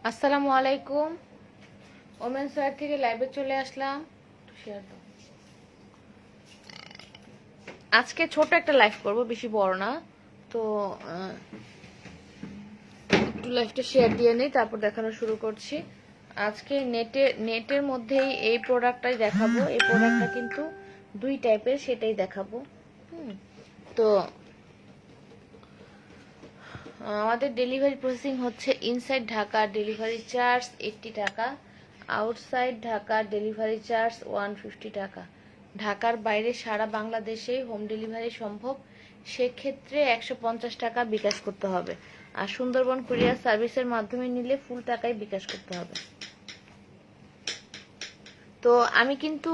আসসালামু আলাইকুম। Women's wire থেকে লাইভে চলে আসলাম। শেয়ার দাও। আজকে ছোট একটা লাইভ করব, বেশি বড় না। তো একটু লাইভটা শেয়ার দিয়ে নেই, তারপর দেখানো শুরু করছি। আজকে নেটের মধ্যেই এই প্রোডাক্টটাই দেখাবো। এই প্রোডাক্টটা কিন্তু দুই টাইপের, সেটাই দেখাবো। তো আমাদের ডেলিভারি প্রসেসিং হচ্ছে ইনসাইড ঢাকা ডেলিভারি চার্জ 80 টাকা, আউটসাইড ঢাকা ডেলিভারি চার্জ 150 টাকা। ঢাকার বাইরে সারা বাংলাদেশে হোম ডেলিভারি সম্ভব, সেক্ষেত্রে 150 টাকা বিকাশ করতে হবে। আর সুন্দরবন কুরিয়ার সার্ভিসের মাধ্যমে নিলে ফুল টাকায় বিকাশ করতে হবে। তো আমি কিন্তু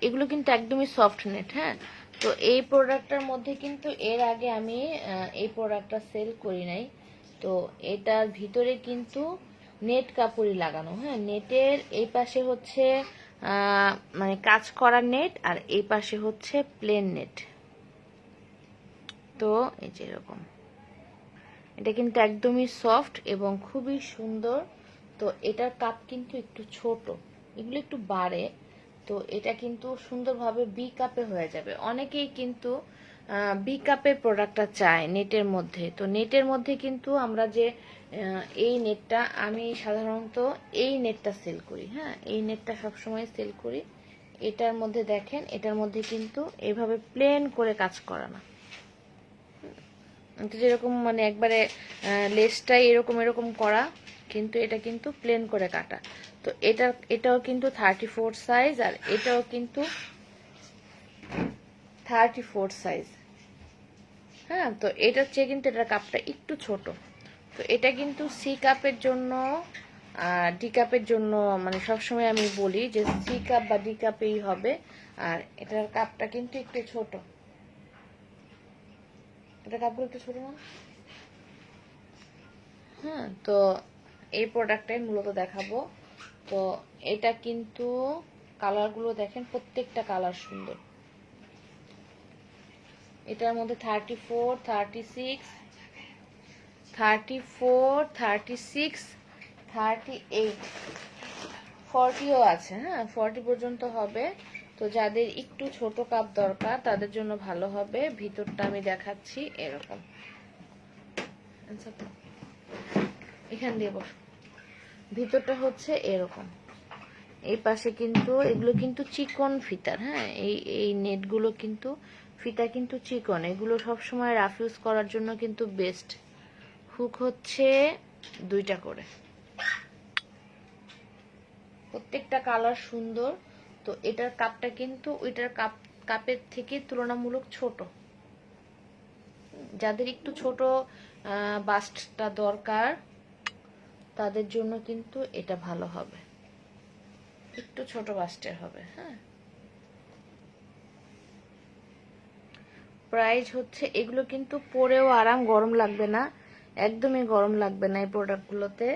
এগুলো কিন্তু একদমই সফট নেট। হ্যাঁ, তো এই প্রোডাক্টটার মধ্যে কিন্তু এর আগে আমি এই প্রোডাক্টটা সেল করি নাই। তো এটার ভিতরে কিন্তু নেট কাপড়ই লাগানো। হ্যাঁ, নেটের এই পাশে হচ্ছে মানে কাজ করা নেট, আর এই পাশে হচ্ছে প্লেন নেট। তো এই যে এরকম, এটা কিন্তু একদমই সফট এবং খুবই সুন্দর। তো এটার কাপ কিন্তু একটু ছোট, এগুলো একটু বাড়ে। তো এটা কিন্তু সুন্দরভাবে বি কাপে হয়ে যাবে। অনেকেই কিন্তু বি কাপের প্রোডাক্টটা চায় নেটের মধ্যে। তো নেটের মধ্যে কিন্তু আমরা যে এই নেটটা, আমি সাধারণত এই নেটটা সেল করি। হ্যাঁ, এই নেটটা সবসময় সেল করি। এটার মধ্যে দেখেন, এটার মধ্যে কিন্তু এভাবে প্লেন করে কাজ করা না। যেরকম মানে একবারে লেসটাই এরকম এরকম করা, কিন্তু এটা কিন্তু প্লেন করে কাটা। তো এটাও কিন্তু 34 সাইজ, আর এটাও কিন্তু 34 সাইজ। হ্যাঁ, তো এটার চেয়ে কিন্তু এটার কাপটা একটু ছোট। তো এটা কিন্তু সি কাপের জন্য আর ডি কাপের জন্য, মানে সবসময় আমি বলি যে সি কাপ বা ডি কাপেই হবে। আর এটার কাপটা কিন্তু একটু ছোট, এটা কাপগুলো একটু ছোট না। হ্যাঁ, তো এই প্রোডাক্টটাই মূলত দেখাবো। তো এটা কিন্তু কালারগুলো দেখেন, প্রত্যেকটা কালার সুন্দর। এটার মধ্যে 34, 36, 38, 40ও আছে। হ্যাঁ, 40 পর্যন্ত হবে। তো যাদের একটু ছোট কাপ দরকার তাদের জন্য ভালো হবে। ভিতরটা আমি দেখাচ্ছি এরকম। এখান দিয়ে বসো। ভিতরটা হচ্ছে এরকম। এই পাশে কিন্তু এগুলো কিন্তু চিকন ফিতার। হ্যাঁ, এই নেটগুলো কিন্তু ফিতা কিন্তু চিকন। এগুলো সবসময় রাফ ইউজ করার জন্য কিন্তু বেস্ট। হুক হচ্ছে 2টা করে, প্রত্যেকটা কালার সুন্দর। তো এটার কাপটা কিন্তু ওইটার কাপের থেকে তুলনামূলক ছোট। যাদের একটু ছোট বাস্টটা দরকার তাদের জন্য কিন্তু এটা ভালো হবে, একটু ছোট বাস্টের হবে। হ্যাঁ, প্রাইস হচ্ছে, এগুলো কিন্তু পরেও আরাম, গরম লাগবে না, একদমই গরম লাগবে না। এই প্রোডাক্টগুলোতে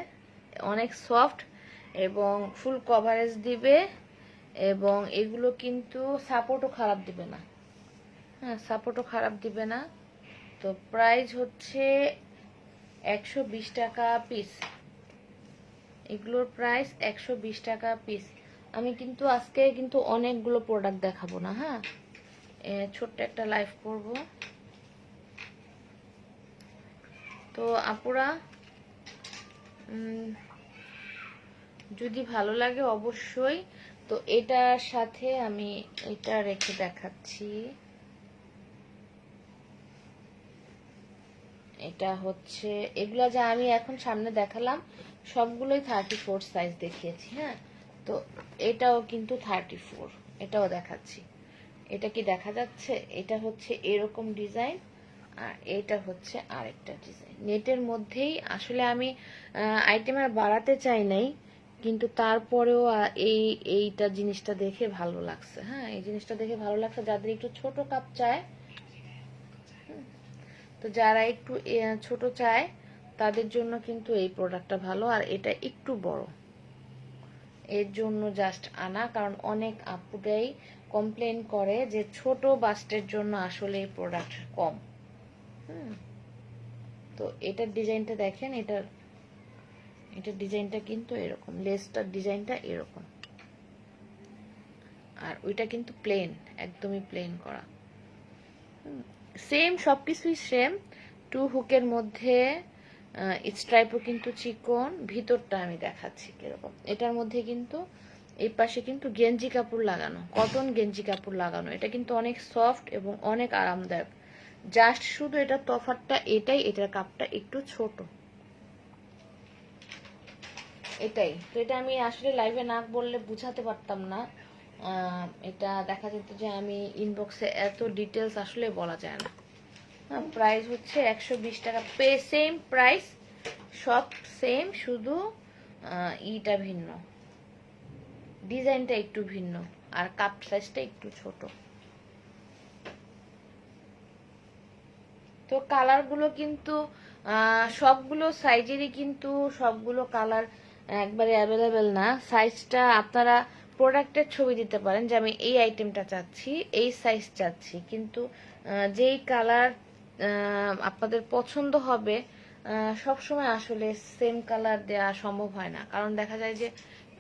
অনেক সফট এবং ফুল কভারেজ দিবে, এবং এগুলো কিন্তু সাপোর্টও খারাপ দিবে না। হ্যাঁ, সাপোর্টও খারাপ দিবে না। তো প্রাইস হচ্ছে 120 টাকা পিস। এগুলোর প্রাইস 120 টাকা পিস। আমি কিন্তু আজকে কিন্তু অনেকগুলো প্রোডাক্ট দেখাবো না। হ্যাঁ, ছোট্ট একটা লাইভ করব। তো আপুরা, যদি ভালো লাগে অবশ্যই। তো এটার সাথে আমি এটা রেখে দেখাচ্ছি। এটা হচ্ছে, এগুলা যা আমি এখন সামনে দেখালাম সবগুলোই 34 সাইজ দেখিয়েছি। হ্যাঁ, তো এটাও কিন্তু 34, এটাও দেখাচ্ছি। এটা কি দেখা যাচ্ছে? এটা হচ্ছে এরকম ডিজাইন, আর এটা হচ্ছে আরেকটা ডিজাইন। নেটের মধ্যেই আসলে আমি আইটেম আর বাড়াতে চাই নাই, কিন্তু তারপরেও এইটা জিনিসটা দেখে ভালো লাগছে। হ্যাঁ, এই জিনিসটা দেখে ভালো লাগছে। যাদের একটু ছোট কাপ চায়, তো যারা একটু ছোট চায় তাদের জন্য কিন্তু এই প্রোডাক্টটা ভালো। আর এটা একটু বড়, এর জন্য জাস্ট আনা, কারণ অনেক আপুরাই কমপ্লেন করে যে ছোট বাস্টের জন্য আসলে এই প্রোডাক্ট কম। তো এটার ডিজাইনটা দেখেন, এটার এটা ডিজাইনটা কিন্তু এরকম, লেসটার ডিজাইনটা এরকম, আর ওইটা কিন্তু প্লেন, একদমই প্লেন করা। সেম সবকিছুই সেম, 2 হুকের মধ্যে স্ট্রাইপও কিন্তু চিকন। ভিতরটা আমি দেখাচ্ছি কিরকম। এটার মধ্যে কিন্তু এই পাশে কিন্তু গেঞ্জি কাপড় লাগানো, কটন গেঞ্জি কাপড় লাগানো। এটা কিন্তু অনেক সফট এবং অনেক আরামদায়ক। জাস্ট শুধু এটা তফাৎটা এটাই, এটার কাপটা একটু ছোট, এটাই। তো এটা আমি আসলে লাইভে না বললে বুঝাতে পারতাম না। এটা দেখা যেত যে আমি ইনবক্সে এত ডিটেলস আসলে বলা যায় না। প্রাইস হচ্ছে 120 টাকা, সেম প্রাইস, সব সেম, শুধু ইটা ভিন্ন, ডিজাইনটা একটু ভিন্ন, আর কাপ সাইজটা একটু ছোট। তো কালারগুলো কিন্তু সবগুলো সাইজেরই কিন্তু সবগুলো কালার একবারে অ্যাভেলেবেল না। সাইজটা আপনারা প্রোডাক্টের ছবি দিতে পারেন যে আমি এই আইটেমটা চাচ্ছি, এই সাইজ চাচ্ছি, কিন্তু যেই কালার আপনাদের পছন্দ হবে সব সময় আসলে সেম কালার দেওয়া সম্ভব হয় না। কারণ দেখা যায় যে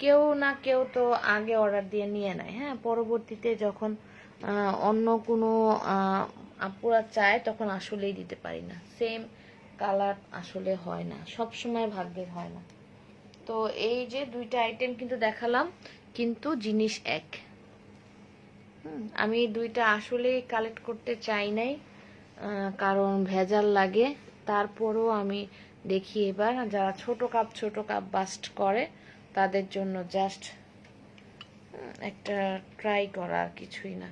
কেউ না কেউ তো আগে অর্ডার দিয়ে নিয়ে নেয়, হ্যাঁ, পরবর্তীতে যখন অন্য কোনো আপুরা চায় তখন আসলেই দিতে পারি না। সেম কালার আসলে হয় না, সব সময় ভাগ্যের হয় না। তো এই যে দুইটা আইটেম কিন্তু দেখালাম, কিন্তু জিনিস এক। আমি দুইটা আসলেই কালেক্ট করতে চাই নাই, কারণ ভেজাল লাগে। তারপরও আমি দেখি এবার যারা ছোট কাপ বাস্ট করে তাদের জন্য জাস্ট একটা ট্রাই করা, আর কিছুই না।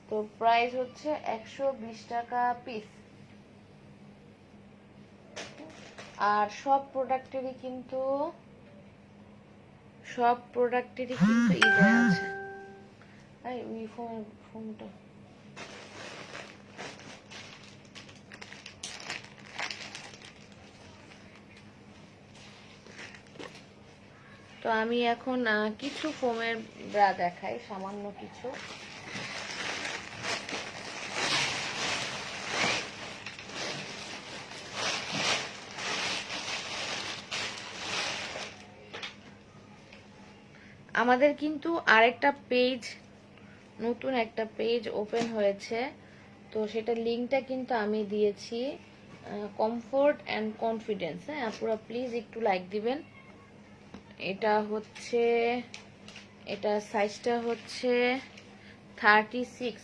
তো প্রাইস হচ্ছে 120 টাকা পিস। আর সব প্রোডাক্টেরই কিন্তু ইয়ে আছে। এই ফোনটা তো আমি এখন কিছু ফোমের ব্রা দেখাই, সামান্য কিছু। আমাদের কিন্তু আরেকটা পেজ, নতুন একটা পেজ ওপেন হয়েছে, তো সেটা লিঙ্কটা কিন্তু আমি দিয়েছি, কমফোর্ট অ্যান্ড কনফিডেন্স। হ্যাঁ, আপনারা প্লিজ একটু লাইক দিবেন। এটা হচ্ছে, এটা সাইজটা হচ্ছে 36,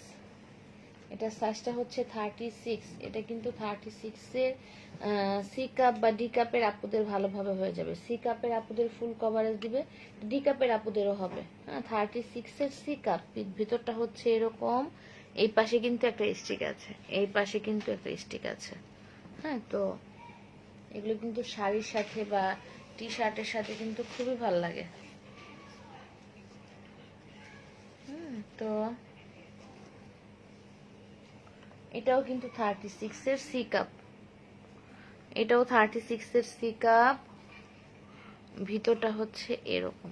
এটা সাইজটা হচ্ছে 36। এটা কিন্তু 36-এর সি কাপ বা ডি কাপের আপুদের ভালোভাবে হয়ে যাবে। সি কাপের আপুদের ফুল কভারেজ দিবে, ডি কাপের আপুদেরও হবে। হ্যাঁ, 36-এর সি কাপ, ভিতরটা হচ্ছে এরকম। এই পাশে কিন্তু একটা স্টিক আছে, এই পাশে কিন্তু একটা স্টিক আছে। হ্যাঁ, তো এগুলো কিন্তু শাড়ির সাথে বা টি শার্টের সাথে কিন্তু খুবই ভালো লাগে। তো এটাও কিন্তু 36-এর সি কাপ, এটাও 36-এর সি কাপ, ভিতরটা হচ্ছে এরকম।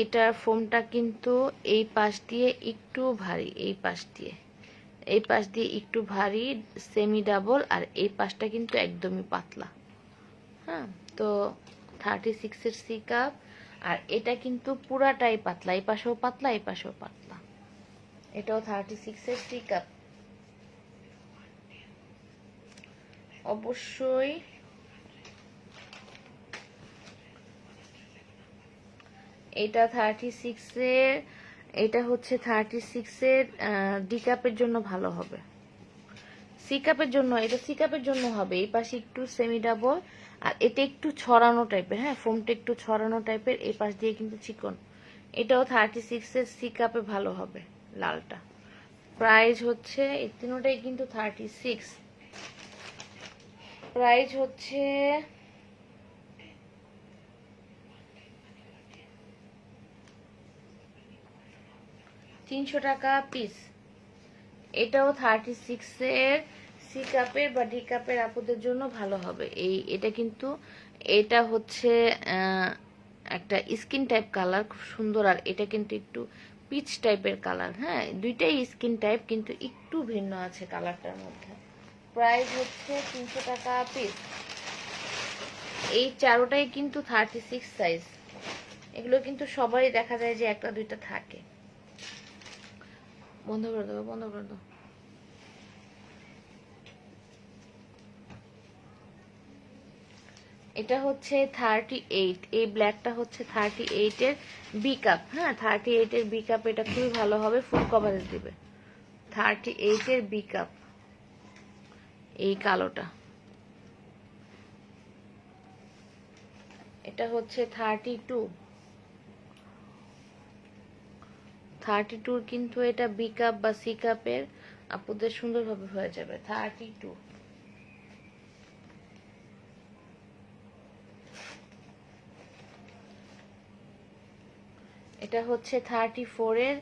এটার ফোমটা কিন্তু এই পাশ দিয়ে একটু ভারী, এই পাশ দিয়ে একটু ভারী, সেমি ডাবল, আর এই পাশটা কিন্তু একদমই পাতলা। হ্যাঁ, তো 36-এর সি কাপ, আর এটা কিন্তু পুরাটাই পাতলা, এই পাশেও পাতলা, এই পাশেও পাতলা। এটাও 36-এর সি কাপ। অবশ্যই এটা 36-এর, এটা হচ্ছে 36-এর ডি কাপের জন্য ভালো হবে। সি কাপের জন্য, এটা সি কাপের জন্য হবে। এই পাশে একটু সেমি ডাবল, আর এটা একটু ছড়ানো টাইপের। হ্যাঁ, ফোমটা একটু ছড়ানো টাইপের, এই পাশ দিয়ে কিন্তু চিকন। এটাও 36-এর সি কাপে ভালো হবে, লালটা। প্রাইস হচ্ছে, এই তিনটাই কিন্তু 36। প্রাইস হচ্ছে 300 টাকা পিস। এটাও 36-এর সি কাপের বা ডি কাপের আপুদের জন্য ভালো হবে। এটা কিন্তু, এটা হচ্ছে একটা স্কিন টাইপ কালার, খুব সুন্দর। আর এটা কিন্তু একটু পিচ টাইপের কালার। হ্যাঁ, দুইটাই স্কিন টাইপ, কিন্তু একটু ভিন্ন আছে কালারটার মধ্যে। প্রাইস হচ্ছে 300 টাকা পিস। এই চারোটাই কিন্তু 36 সাইজ। এগুলো কিন্তু সবাই দেখা যায় যে একটা দুইটা থাকে। বন্ধ করে দেবো, বন্ধ করে দেবো। এটা হচ্ছে 38, এই ব্ল্যাকটা হচ্ছে 38 এর বি কাপ। হ্যাঁ, 38 এর বি কাপ, এটা খুবই ভালো হবে, ফুল কভারেজ দিবে। 38 এর বি কাপ, এই কালোটা। এটা হচ্ছে 32 কিন্তু এটা বি কাপ বা সি কাপের আপুদের সুন্দরভাবে হয়ে যাবে। 32 এটা হচ্ছে 34 এর,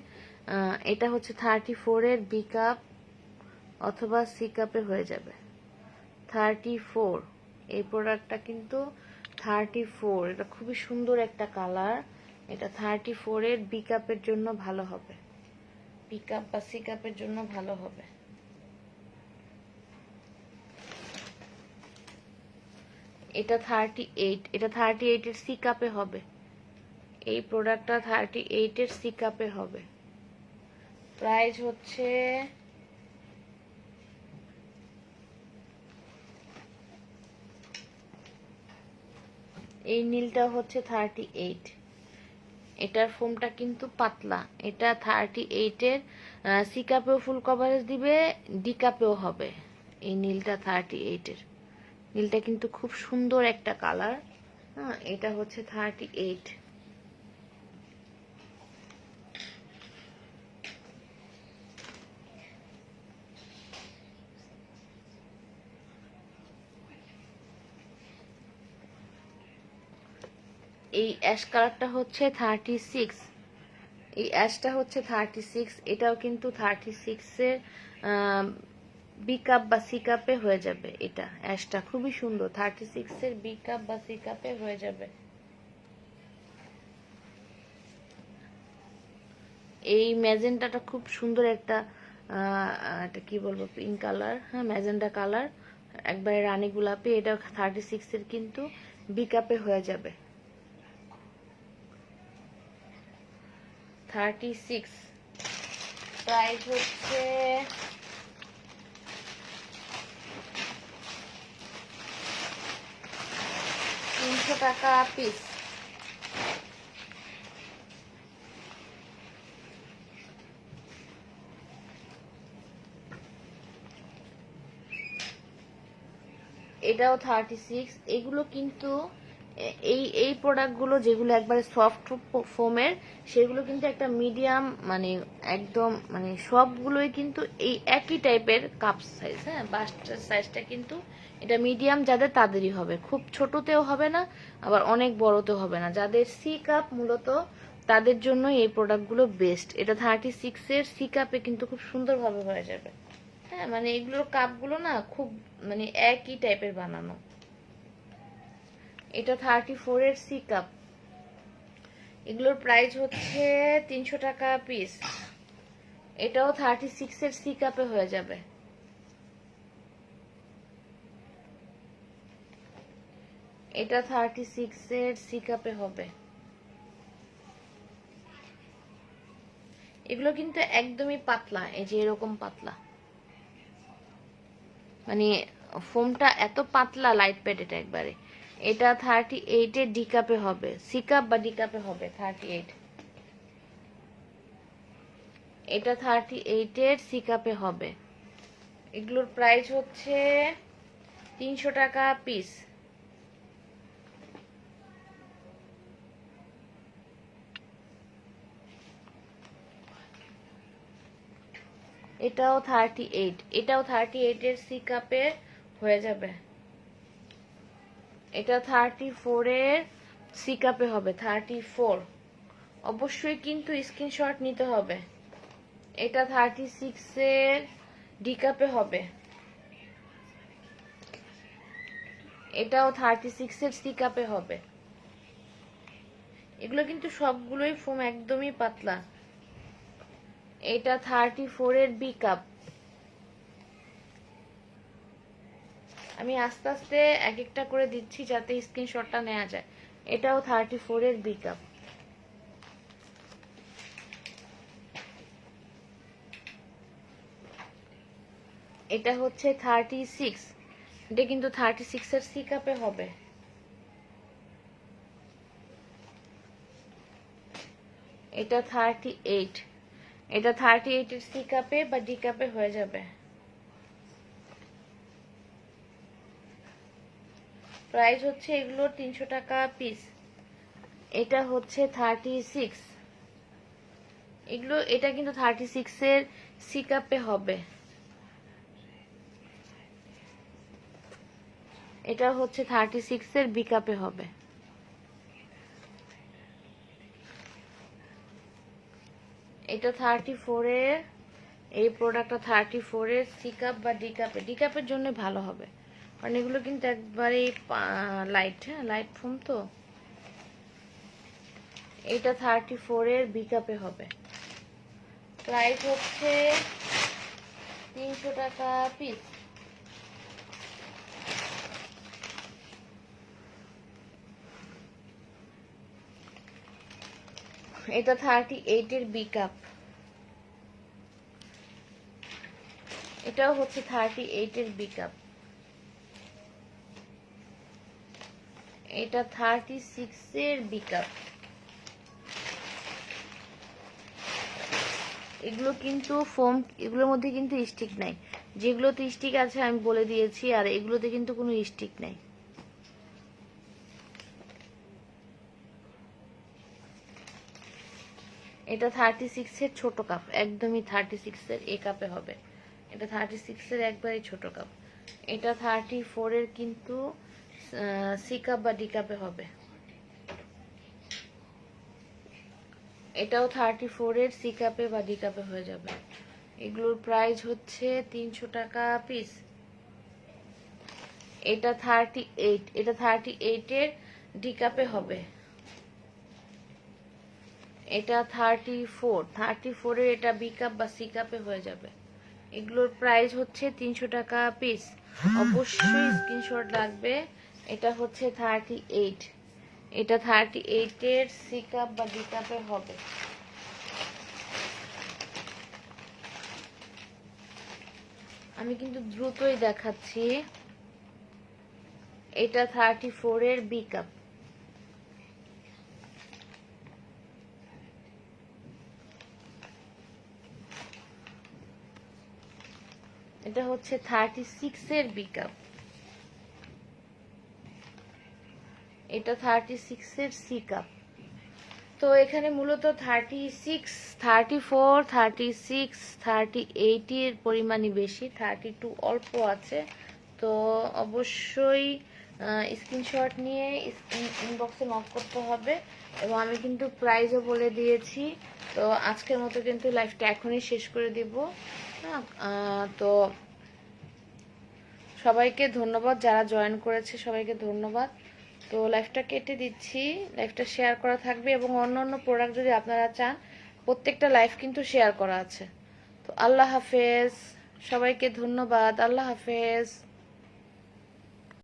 এটা হচ্ছে 34 এর বি কাপ অথবা সি কাপে হয়ে যাবে। 34 এই প্রোডাক্টটা কিন্তু 34, এটা খুবই সুন্দর একটা কালার। এটা 34 এর বি কাপের জন্য ভালো হবে, বি কাপ বা সি কাপের জন্য ভালো হবে। এটা 38, এটা 38 এর সি কাপে হবে। এই প্রোডাক্টটা 38 এর সি কাপে হবে। প্রাইস হচ্ছে এই নীলটা হচ্ছে 38। এটার ফোমটা কিন্তু পাতলা। এটা 38 এর সি কাপেও ফুল কভারেজ দিবে, ডি কাপেও হবে। এই নীলটা 38 এর, নীলটা কিন্তু খুব সুন্দর একটা কালার। হ্যাঁ, এটা হচ্ছে 38। এই অ্যাশ কালারটা হচ্ছে 36, এই অ্যাশটা হচ্ছে 36। এটাও কিন্তু 36 এর বি কাপ বা সি কাপে হয়ে যাবে। এটা অ্যাশটা খুবই সুন্দর, 36 এর বি কাপ বা সি কাপে হয়ে যাবে। এই ম্যাজেন্টাটা খুব সুন্দর একটা, এটা কি বলবো, পিঙ্ক কালার। হ্যাঁ, ম্যাজেন্টা কালার, একবারে রানী গোলাপি। এটা 36 এর কিন্তু বি কাপে হয়ে যাবে। 36 প্রাইস হচ্ছে 300 টাকা পিস। এটাও 36। এগুলো কিন্তু এই প্রোডাক্টগুলো যেগুলো একবারে সফট ফোমের, সেগুলো কিন্তু একটা মিডিয়াম, মানে একদম মানে সবগুলোই কিন্তু এই একই টাইপের কাপ সাইজ। হ্যাঁ, বাস্টার সাইজটা কিন্তু এটা মিডিয়াম, যাদের তাদেরই হবে, খুব ছোটতেও হবে না আবার অনেক বড়তেও হবে না। যাদের সি কাপ মূলত তাদের জন্য এই প্রোডাক্টগুলো বেস্ট। এটা 36 এর সি কাপে কিন্তু খুব সুন্দরভাবে হয়ে যাবে। হ্যাঁ, মানে এগুলোর কাপগুলো না খুব মানে একই টাইপের বানানো। এটা 34 এর সি কাপ, এগুলোর প্রাইস হচ্ছে 300 টাকা পিস। এটাও 36 এর সি কাপে হয়ে যাবে। এটা 36 এর সি কাপে হবে। এগুলো কিন্তু একদমই পাতলা, এই যে এরকম পাতলা, মানে ফোমটা এত পাতলা, লাইট প্যাড এটা একবারে। এটা 38 এর ডি কাপে হবে, সি কাপ বা ডি কাপে হবে 38। এটা 38 এর সি কাপে হবে। এগুলোর প্রাইস হচ্ছে 300 টাকা পিস। এটাও 38, এটাও 38 এর সি কাপে হয়ে যাবে। এটা 34 এর সি কাপে হবে, 34। অবশ্যই কিন্তু স্ক্রিনশট নিতে হবে। এটা 36 এর ডি কাপে হবে। এটাও 36 এর সি কাপে হবে। এগুলো কিন্তু সবগুলোই ফোম একদমই পাতলা। এটা 34 এর বি কাপ, আমি আস্তে আস্তে এক একটা করে দিচ্ছি যাতে স্ক্রিনশটটা নেওয়া যায়। এটাও 34 এর বি কাপ। এটা হচ্ছে 36, এটা কিন্তু 36 এর সি কাপে হবে। এটা 38, এটা 38 এর সি কাপে বা ডি কাপে হয়ে যাবে। প্রাইস হচ্ছে এগুলো 300 টাকা পিস। এটা হচ্ছে 36, এগুলো এটা কিন্তু 36 এর সি কাপে হবে। এটা হচ্ছে 36 এর বি কাপে হবে। এটা 34 এর, এই প্রোডাক্টটা 34 এর সি কাপ বা ডি কাপে, ডি কাপের জন্য ভালো হবে কারণ এগুলো কিন্তু একবারে লাইট, হ্যাঁ লাইট ফোম তো। এটা 34 এর বি কাপে হবে। প্রাইস হচ্ছে 300 টাকা পিস। এটা 38 এর বি কাপ, এটাও হচ্ছে 38 এর বি কাপ। এটা 36 এর বি কাপ। এগুলো কিন্তু ফোম, এগুলোর মধ্যে কিন্তু স্টিক নাই। যেগুলোতে স্টিক আছে আমি বলে দিয়েছি, আর এগুলোতে কিন্তু কোনো স্টিক নাই। এটা 36 এর ছোট কাপ, একদমই 36 এর এ কাপে হবে। এটা 36 এর একবারই ছোট কাপ। এটা 34 এর কিন্তু সি কাপ বা ডি কাপে হবে। এটাও 34 এর সি কাপে বা ডি কাপে হয়ে যাবে। এগুলোর প্রাইস হচ্ছে 300 টাকা পিস। এটা 38, এটা 38 এর ডি কাপে হবে। এটা 34 এর এটা বি কাপ বা সি কাপে হয়ে যাবে। এগুলোর প্রাইস হচ্ছে 300 টাকা পিস। অবশ্যই স্ক্রিনশট লাগবে। এটা হচ্ছে 38, এটা 38 এর সি কাপ বা ডি কাপে হবে। আমি কিন্তু দ্রুতই দেখাচ্ছি। এটা 34 এর বি কাপ। এটা হচ্ছে 36 এর বি কাপ। এটা 36 এর সি কাপ। তো এখানে মূলত 36, 34, 36, 38 এর পরিমাণই বেশি, 32 অল্প আছে। তো অবশ্যই স্ক্রিনশট নিয়ে ইনবক্সে নক করতে হবে। এবং আমি কিন্তু প্রাইসও বলে দিয়েছি। তো আজকের মতো কিন্তু লাইফটা এখনই শেষ করে দিব। তো সবাইকে ধন্যবাদ, যারা জয়েন করেছে সবাইকে ধন্যবাদ। তো লাইফটা কেটে দিচ্ছি, লাইফটা শেয়ার করা থাকবে এবং অন্য অন্য প্রোডাক্ট যদি আপনারা চান প্রত্যেকটা লাইফ কিন্তু শেয়ার করা আছে। তো আল্লাহ হাফেজ, সবাইকে ধন্যবাদ, আল্লাহ হাফেজ।